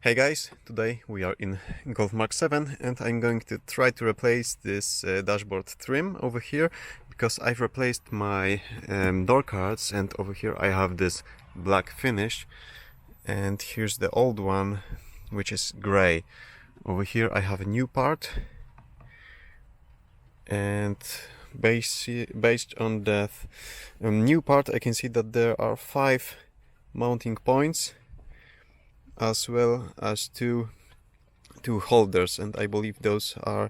Hey guys, today we are in Golf MK7 and I'm going to try to replace this dashboard trim over here because I've replaced my door cards, and over here I have this black finish and here's the old one, which is gray. Over here I have a new part, and based on that new part I can see that there are 5 mounting points as well as two holders, and I believe those are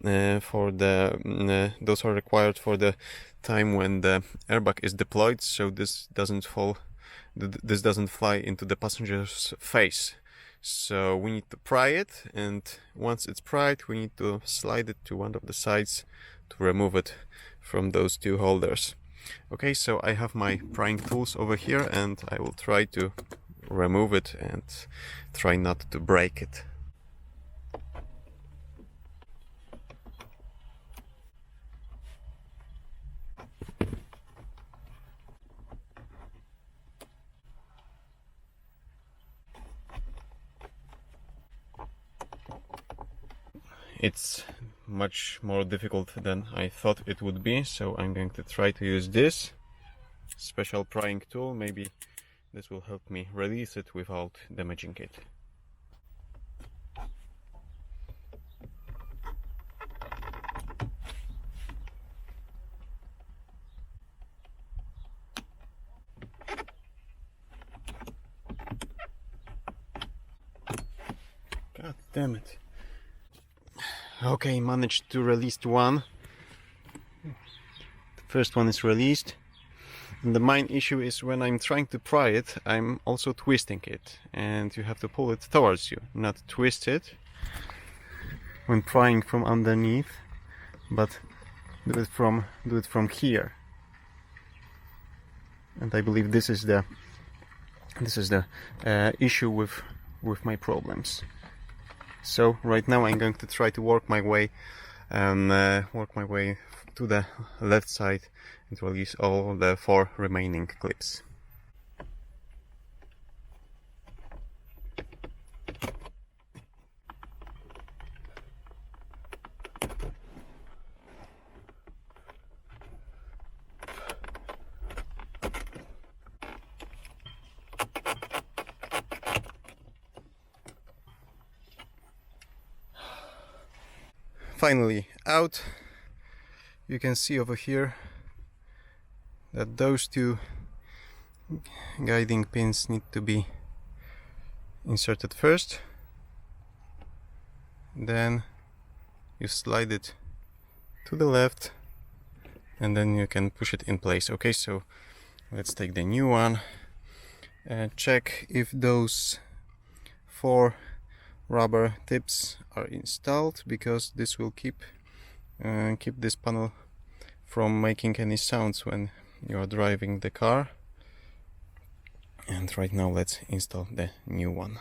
those are required for the time when the airbag is deployed, so this doesn't fly into the passenger's face. So we need to pry it, and once it's pried we need to slide it to one of the sides to remove it from those 2 holders. Okay, so I have my prying tools over here and I will try to remove it and try not to break it. It's much more difficult than I thought it would be, so I'm going to try to use this special prying tool. Maybe this will help me release it without damaging it. God damn it. Okay, managed to release one. The first one is released. And the main issue is when I'm trying to pry it, I'm also twisting it, and you have to pull it towards you, not twist it when prying from underneath, but do it from here. And I believe this is the issue with my problems. So right now I'm going to try to work my way to the left side and release all the 4 remaining clips. Finally out. You can see over here that those 2 guiding pins need to be inserted first, then you slide it to the left and then you can push it in place. Okay, so let's take the new one and check if those 4 rubber tips are installed, because this will keep this panel from making any sounds when you are driving the car. And right now let's install the new one.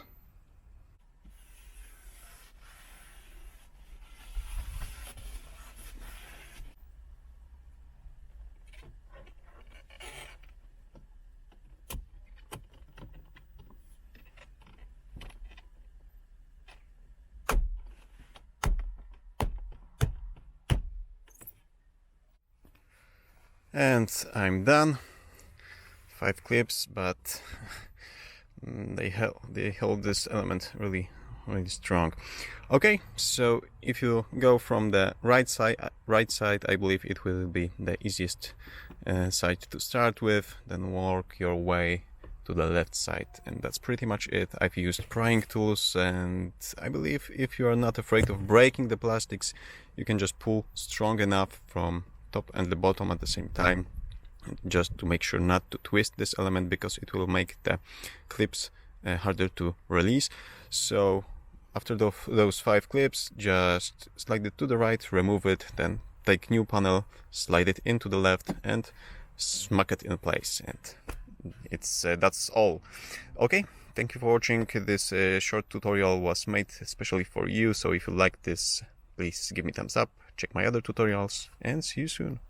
And I'm done. 5 clips, but they hold this element really strong. Okay, so if you go from the right side, I believe it will be the easiest side to start with. Then work your way to the left side, and that's pretty much it. I've used prying tools, and I believe if you are not afraid of breaking the plastics, you can just pull strong enough from top and the bottom at the same time, just to make sure not to twist this element, because it will make the clips harder to release. So after those 5 clips, just slide it to the right, remove it, then take new panel, slide it into the left and smack it in place, and it's that's all. Okay, thank you for watching. This short tutorial was made especially for you, so if you like this, please give me thumbs up, check my other tutorials, and see you soon.